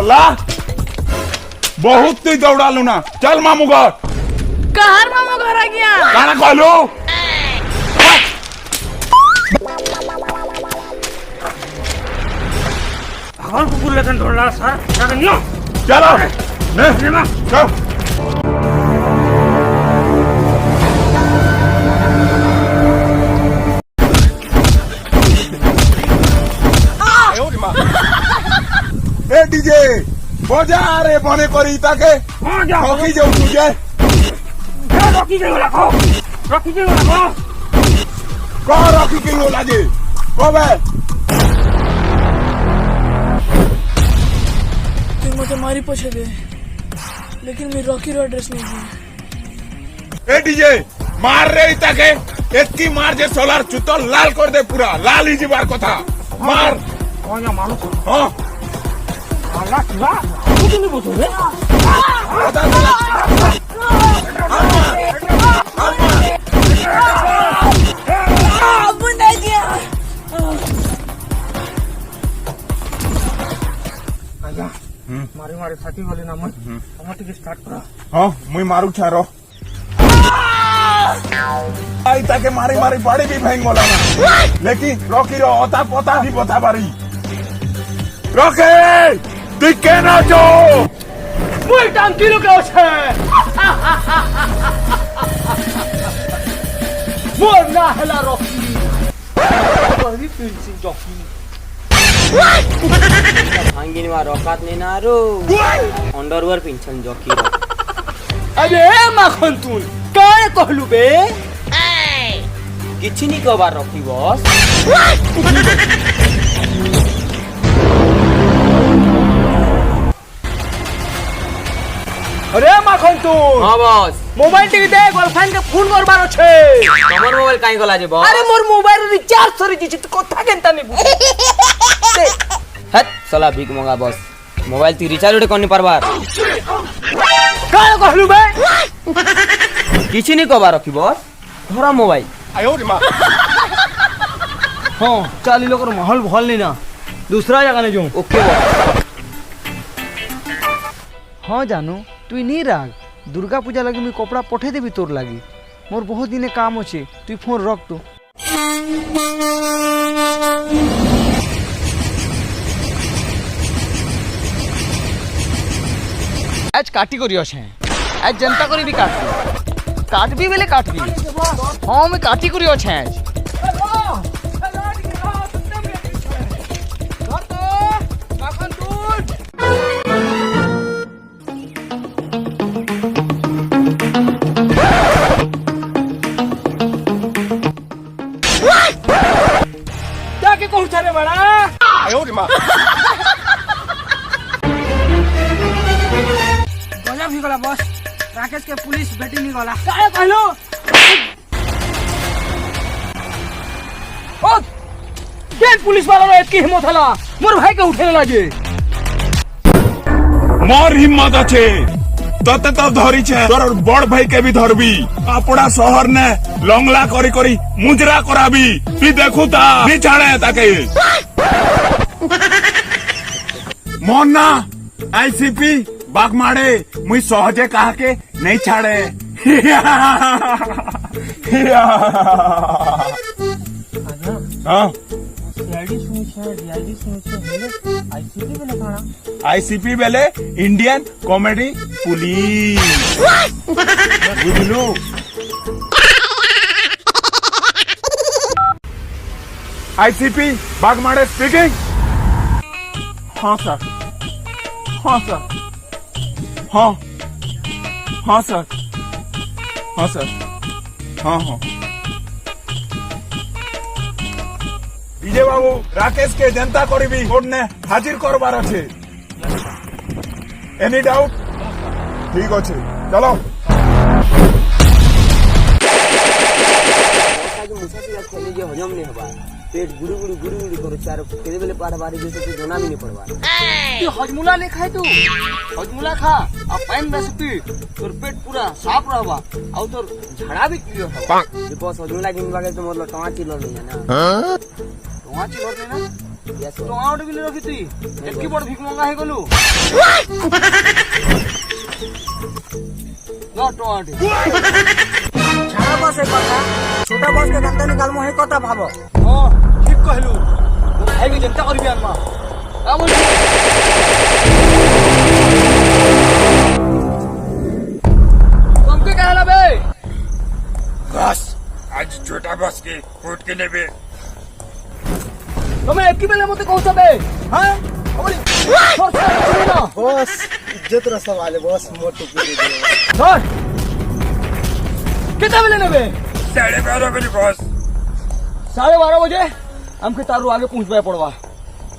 साला बहुत तुई दौड़ालू ना। चल मामू घर। कहर मामू घर आ गया। काना कहलू भगवान कुकुर लेकिन दौड़ रहा सर। चलो चल। ए डीजे बजा रे बने करी ताके रखी जाऊ तुझे रखी जाऊ रखो रखी जाऊ रखो कह रखी के होला जे कबे तुम मुझे मारी पूछे दे लेकिन मैं रॉकी रो एड्रेस नहीं दी। ए डीजे मार रे ताके एतकी मार जे सोलार चुतो लाल कर दे पूरा लाल ही जीवार कथा मार कौन या मारो हां अल्लाह शिवा तू क्यों नहीं बोल रहे बुंदा दिया आजा मारे मारे साथी वाले ना मन हम टिके स्टार्ट करा हां मुई मारू छारो आई ताके मारी मारी बड़ी भी भैंग बोला ना लेकिन रॉकी रो ओता पोता भी पोता बारी रॉकी तू केना जो मुई टांकी लो क्यों छे मोर ना हला रॉकी बड़ी फिनिशिंग जॉकी भांगिन वा रोकात नहीं ना रो अंडरवेयर पिंछन जॉकी अरे माखन तू काय कहलु बे किछि नहीं कहबार रॉकी बॉस अरे माखन तू हां बॉस मोबाइल टिके दे गर्लफ्रेंड के फोन करबार छे तमर मोबाइल काई गला जे बॉस अरे मोर मोबाइल रिचार्ज सरी जी तो कथा केनता नहीं बुझे हट साला भीख मंगा बॉस मोबाइल ती रिचार्ज उठे करनी पारबार काय कहलु बे किछि नहीं कहबार रॉकी बॉस धरा मोबाइल आयो रे मां हां चाली लोकर माहौल भल नहीं ना दूसरा जगह ने जो ओके बॉस हाँ जानू तु नहीं राग दुर्गा पूजा लगी मुझे कपड़ा पठे देवी तोर लगी मोर बहुत दिन काम अच्छे तु फोन रख तो आज काटी करी अच्छे आज जनता करी भी काट भी बेले काट भी हाँ मैं काटी करी अच्छे आज जाके कौन रे बड़ा आयो रे मां गजब ही गला बॉस राकेश के पुलिस बेटी नहीं गला काय कहलो ओ केन पुलिस वाला रे इतकी हिम्मत हला मोर भाई के उठे लागे मोर हिम्मत अच्छे तते तो धरी छे तोर बड़ भाई के भी धरबी अपना शहर ने लंगला करी करी मुजरा कराबी तू देखू ता नहीं छाड़े ताके मोन ना आईसीपी बागमाड़े मुई सहजे कहा के नहीं छाड़े हाँ आईसीपी बेले इंडियन कॉमेडी पुलिस बुझलू आईसीपी बागमाड़े स्पीकिंग हाँ सर हाँ सर हाँ हाँ सर हाँ सर हाँ हाँ विजय बाबू राकेश के जनता करी भी कोर्ट ने हाजिर करबार अच्छे एनी डाउट ठीक अच्छे चलो हजम नहीं हवा पेट गुरु गुरु गुरु गुरु करो चार केदे बेले पार बारी जैसे तो जोना भी नहीं पड़वा तू हजमुला ले खाए तू हजमुला खा अब पानी बस पी तोर पेट पूरा साफ रहबा और तोर झड़ा भी क्लियर होगा जे बस हजम लागिन बागे तो मतलब टमाटी लड़ नहीं है ना वहां चिल्ला लेना Yes, sir. ଟଙ୍କା ଗୋଟେ ବିଲେ ରଖି ତୁଇ ଏତ୍କି ବଡ଼ ଭିକ ମଙ୍ଗା ହେଇଗଲୁ ନା ଟଙ୍କାଟେ ଛାଡ଼ ବସ୍ ଏ କଥା ଛୋଟ ବସ୍ କେ କେନ୍ତା ନିକାଲମୁ ହେ କଥା ଭାବ ହଁ ଠିକ କହିଲୁ ମୋ ଭାଇକେ ଯେନ୍ତା କରିବି ଆନମା ଆମ ତମକେ କାହା ହେଲା ବେ बस आज छोटा बस के कोर्ट के नेबे ତମେ ଏକି ବେଲେ ମତେ କହୁଛ ବେ ହଁ ଅମରି ନା बस इज्जत रा सवाल है बस मोटू पूरी दे ধর কেতে বেলে নেবে 12:30 बजे बस 12:30 बजे हमके तारू आगे पहुंचबाय पड़वा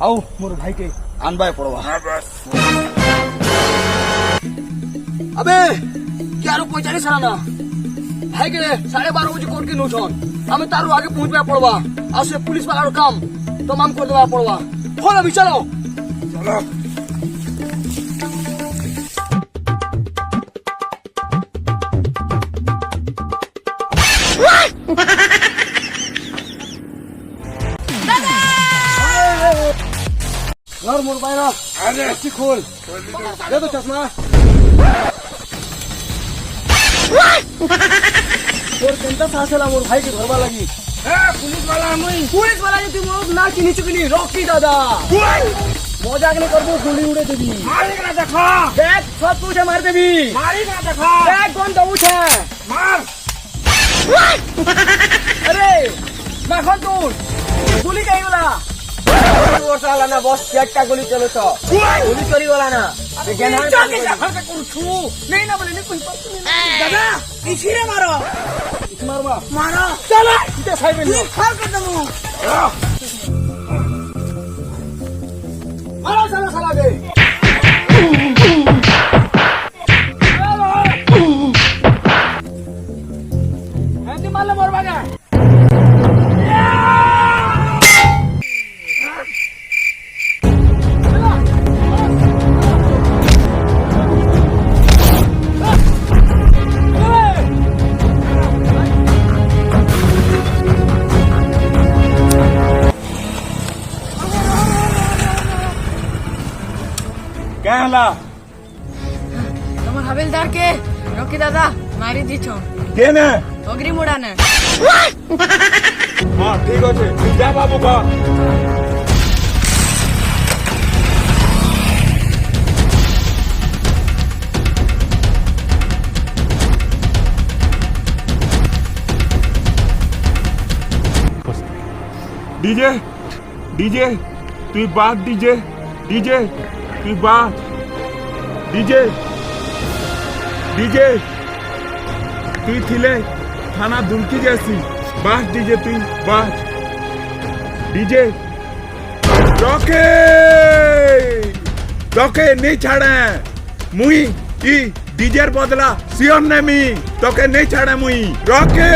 आओ मोर भाई के आनबाय पड़वा हाँ बस अबे क्या रो पहुंचाने सारा ना भाई के 12:30 बजे कोर्ट के नोचन हमें तारू आगे पहुंचबाय पड़वा और से पुलिस वाला रो काम तमाम कर देवा पड़वा फोन अभी चलो चलो यार मोर भाई ना अरे अच्छी खोल दे दो चश्मा और केंता सासला मोर भाई के घरवा लगी पुलिस वाला ने तुम लोग ना चिनी चुकनी रॉकी दादा मजाक नहीं करबो गोली उड़े देबी मालिक ना देखो बैग सब पूछे मार देबी मालिक ना देखो बैग कौन दबू छे मार अरे माखन तू गोली कहीं वाला और साला ना बस चेक का गोली चलो तो गोली चोरी वाला ना नहीं ना बोले नहीं कुछ दादा इसीरे मारो मारवा मारो चलो इधर साइड में खा कर दमु मारो साला साला दे ऐसे मार ले मोर भागा क्या हला তোমার হাবিলদার কে রকি দাদা মারি দিছ के ने অগ্রি মোড়ানে हाँ ठीक अच्छे जा बाबू का डीजे डीजे तू बात डीजे डीजे तू बात डीजे डीजे तू थिले थाना दुमकी जैसी बात डीजे तू बात डीजे रॉके रॉके नहीं छाड़े मुई ई डीजे बदला सियोन ने मी तोके नहीं छाड़े मुई रॉके